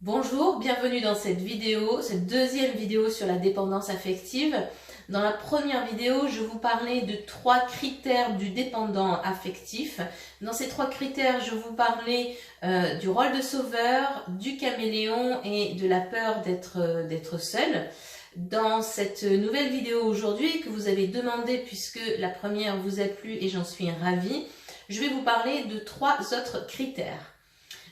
Bonjour, bienvenue dans cette vidéo, cette deuxième vidéo sur la dépendance affective. Dans la première vidéo, je vous parlais de 3 critères du dépendant affectif. Dans ces 3 critères, je vous parlais du rôle de sauveur, du caméléon et de la peur d'être seul. Dans cette nouvelle vidéo aujourd'hui que vous avez demandé, puisque la première vous a plu et j'en suis ravie, je vais vous parler de 3 autres critères.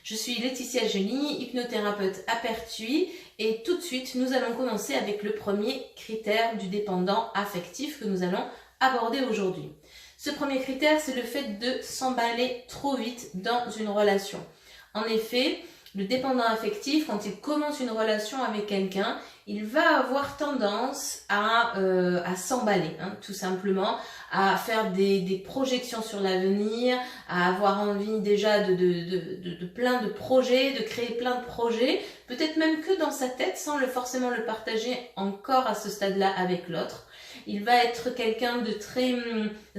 Je suis Laetitia Joly, hypnothérapeute à Pertuis et tout de suite nous allons commencer avec le premier critère du dépendant affectif que nous allons aborder aujourd'hui. Ce premier critère, c'est le fait de s'emballer trop vite dans une relation. En effet, le dépendant affectif, quand il commence une relation avec quelqu'un, il va avoir tendance à s'emballer, tout simplement, à faire des projections sur l'avenir, à avoir envie déjà de plein de projets, de créer plein de projets, peut-être même que dans sa tête, sans forcément le partager encore à ce stade-là avec l'autre. Il va être quelqu'un de très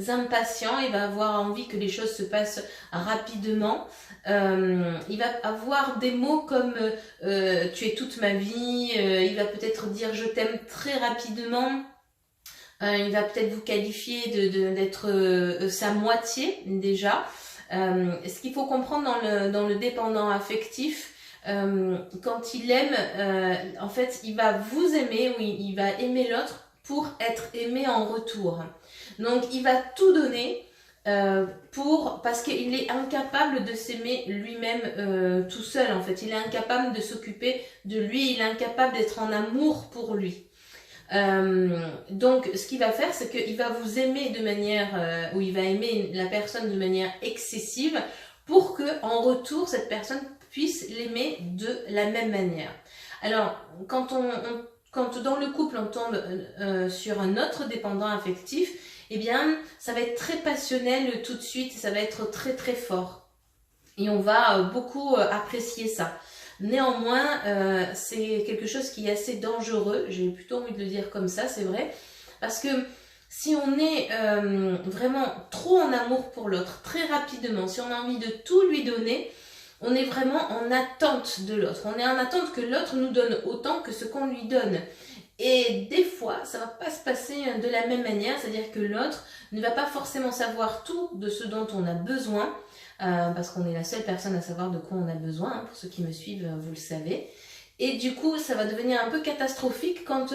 impatient, il va avoir envie que les choses se passent rapidement. Il va avoir des mots comme tu es toute ma vie, il va peut-être dire je t'aime très rapidement, il va peut-être vous qualifier d'être sa moitié déjà. Ce qu'il faut comprendre dans le dépendant affectif, quand il aime, en fait il va vous aimer, oui, il va aimer l'autre pour être aimé en retour. Donc il va tout donner parce qu'il est incapable de s'aimer lui-même tout seul en fait. Il est incapable de s'occuper de lui, il est incapable d'être en amour pour lui. Donc ce qu'il va faire, c'est qu'il va vous aimer de manière où il va aimer la personne de manière excessive pour que en retour cette personne puisse l'aimer de la même manière. Alors quand dans le couple on tombe sur un autre dépendant affectif, eh bien ça va être très passionnel tout de suite, ça va être très très fort et on va beaucoup apprécier ça. Néanmoins, c'est quelque chose qui est assez dangereux, j'ai plutôt envie de le dire comme ça, c'est vrai, parce que si on est vraiment trop en amour pour l'autre, très rapidement, si on a envie de tout lui donner, on est vraiment en attente de l'autre. On est en attente que l'autre nous donne autant que ce qu'on lui donne. Et des fois, ça ne va pas se passer de la même manière, c'est-à-dire que l'autre ne va pas forcément savoir tout de ce dont on a besoin, parce qu'on est la seule personne à savoir de quoi on a besoin, pour ceux qui me suivent, vous le savez. Et du coup, ça va devenir un peu catastrophique quand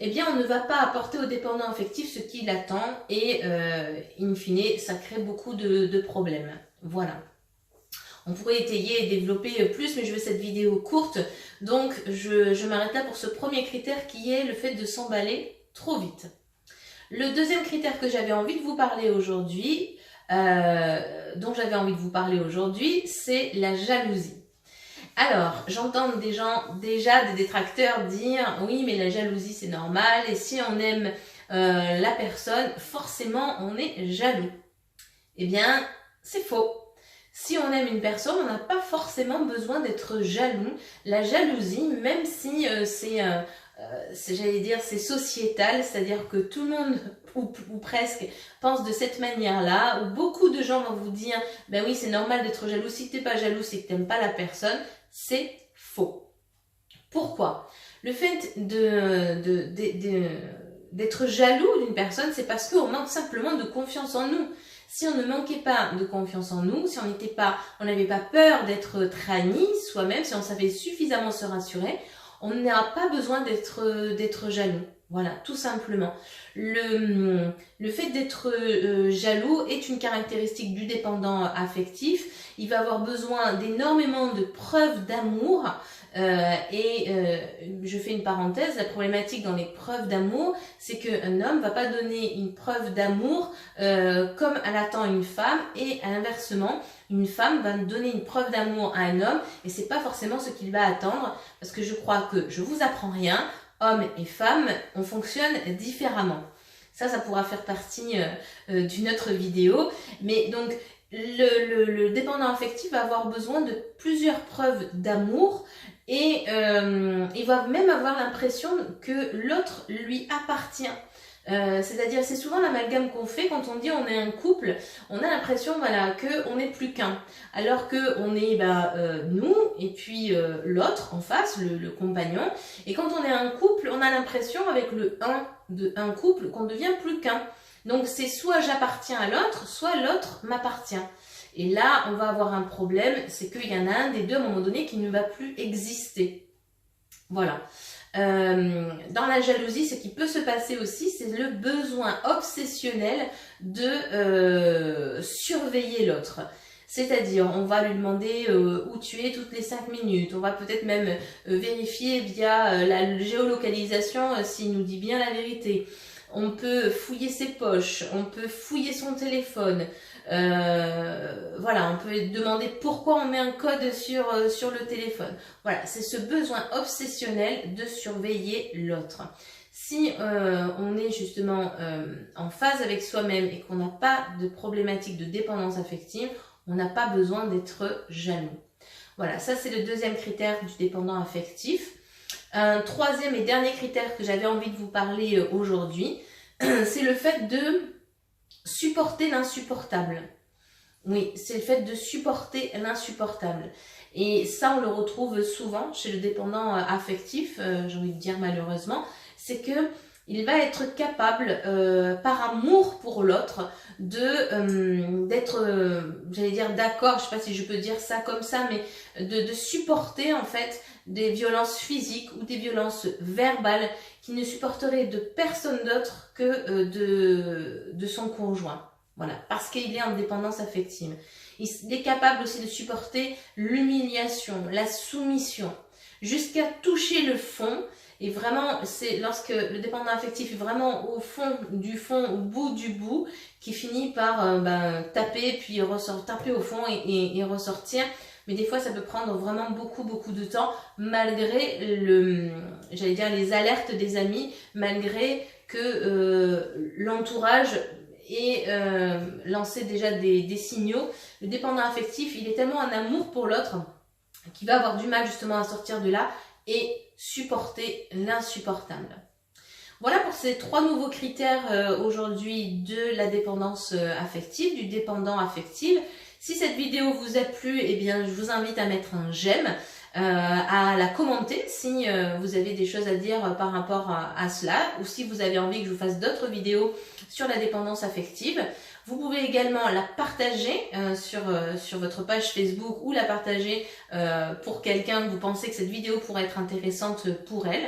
eh bien, on ne va pas apporter au dépendant affectif ce qu'il attend et in fine, ça crée beaucoup de problèmes. Voilà. On pourrait étayer et développer plus, mais je veux cette vidéo courte. Donc, je m'arrête là pour ce premier critère qui est le fait de s'emballer trop vite. Le deuxième critère que j'avais envie de vous parler aujourd'hui, c'est la jalousie. Alors, j'entends des gens, déjà des détracteurs dire « Oui, mais la jalousie, c'est normal. Et si on aime la personne, forcément, on est jaloux. » Eh bien, c'est faux. Si on aime une personne, on n'a pas forcément besoin d'être jaloux. La jalousie, même si c'est sociétal, c'est-à-dire que tout le monde, ou presque, pense de cette manière-là, où beaucoup de gens vont vous dire « Ben oui, c'est normal d'être jaloux. Si tu n'es pas jaloux, c'est que tu n'aimes pas la personne. » C'est faux. Pourquoi? Le fait d'être jaloux d'une personne, c'est parce qu'on manque simplement de confiance en nous. Si on ne manquait pas de confiance en nous, si on n'avait pas peur d'être trahi soi-même, si on savait suffisamment se rassurer, on n'a pas besoin d'être jaloux. Voilà, tout simplement. Le fait d'être jaloux est une caractéristique du dépendant affectif. Il va avoir besoin d'énormément de preuves d'amour. Je fais une parenthèse, la problématique dans les preuves d'amour, c'est qu'un homme ne va pas donner une preuve d'amour comme elle attend une femme, et à l'inversement, une femme va donner une preuve d'amour à un homme et c'est pas forcément ce qu'il va attendre, parce que je crois que je vous apprends rien, hommes et femmes, on fonctionne différemment. Ça pourra faire partie d'une autre vidéo, mais donc le dépendant affectif va avoir besoin de plusieurs preuves d'amour et il va même avoir l'impression que l'autre lui appartient. C'est-à-dire, c'est souvent l'amalgame qu'on fait quand on dit on est un couple, on a l'impression voilà, qu'on n'est plus qu'un. Alors qu'on est nous et puis l'autre en face, le compagnon. Et quand on est un couple, on a l'impression avec le 1 de un couple qu'on devient plus qu'un. Donc c'est soit j'appartiens à l'autre, soit l'autre m'appartient. Et là, on va avoir un problème, c'est qu'il y en a un des deux à un moment donné qui ne va plus exister. Voilà. Dans la jalousie, ce qui peut se passer aussi, c'est le besoin obsessionnel de surveiller l'autre. C'est-à-dire, on va lui demander où tu es toutes les 5 minutes. On va peut-être même vérifier via la géolocalisation s'il nous dit bien la vérité. On peut fouiller ses poches, on peut fouiller son téléphone. Voilà, on peut demander pourquoi on met un code sur le téléphone. Voilà, c'est ce besoin obsessionnel de surveiller l'autre. Si on est justement en phase avec soi-même et qu'on n'a pas de problématique de dépendance affective, on n'a pas besoin d'être jaloux. Voilà, ça c'est le deuxième critère du dépendant affectif. Un troisième et dernier critère que j'avais envie de vous parler aujourd'hui, c'est le fait de supporter l'insupportable. Oui, c'est le fait de supporter l'insupportable. Et ça, on le retrouve souvent chez le dépendant affectif, j'ai envie de dire malheureusement, c'est que il va être capable, par amour pour l'autre, d'être, j'allais dire d'accord, je sais pas si je peux dire ça comme ça, mais de supporter en fait des violences physiques ou des violences verbales qu'il ne supporterait de personne d'autre que de son conjoint. Voilà, parce qu'il est en dépendance affective. Il est capable aussi de supporter l'humiliation, la soumission, jusqu'à toucher le fond. Et vraiment, c'est lorsque le dépendant affectif est vraiment au fond, au bout du bout, qui finit par taper, puis taper au fond et ressortir. Mais des fois, ça peut prendre vraiment beaucoup de temps, malgré j'allais dire les alertes des amis, malgré que l'entourage ait lancé déjà des signaux. Le dépendant affectif, il est tellement en amour pour l'autre qu'il va avoir du mal justement à sortir de là et supporter l'insupportable. Voilà pour ces 3 nouveaux critères aujourd'hui de la dépendance affective, du dépendant affectif. Si cette vidéo vous a plu, eh bien, je vous invite à mettre un j'aime, à la commenter si vous avez des choses à dire par rapport à cela, ou si vous avez envie que je vous fasse d'autres vidéos sur la dépendance affective. Vous pouvez également la partager sur votre page Facebook ou la partager pour quelqu'un que vous pensez que cette vidéo pourrait être intéressante pour elle.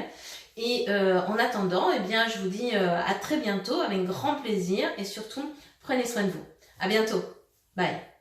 Et en attendant, eh bien, je vous dis à très bientôt avec grand plaisir et surtout, prenez soin de vous. À bientôt. Bye.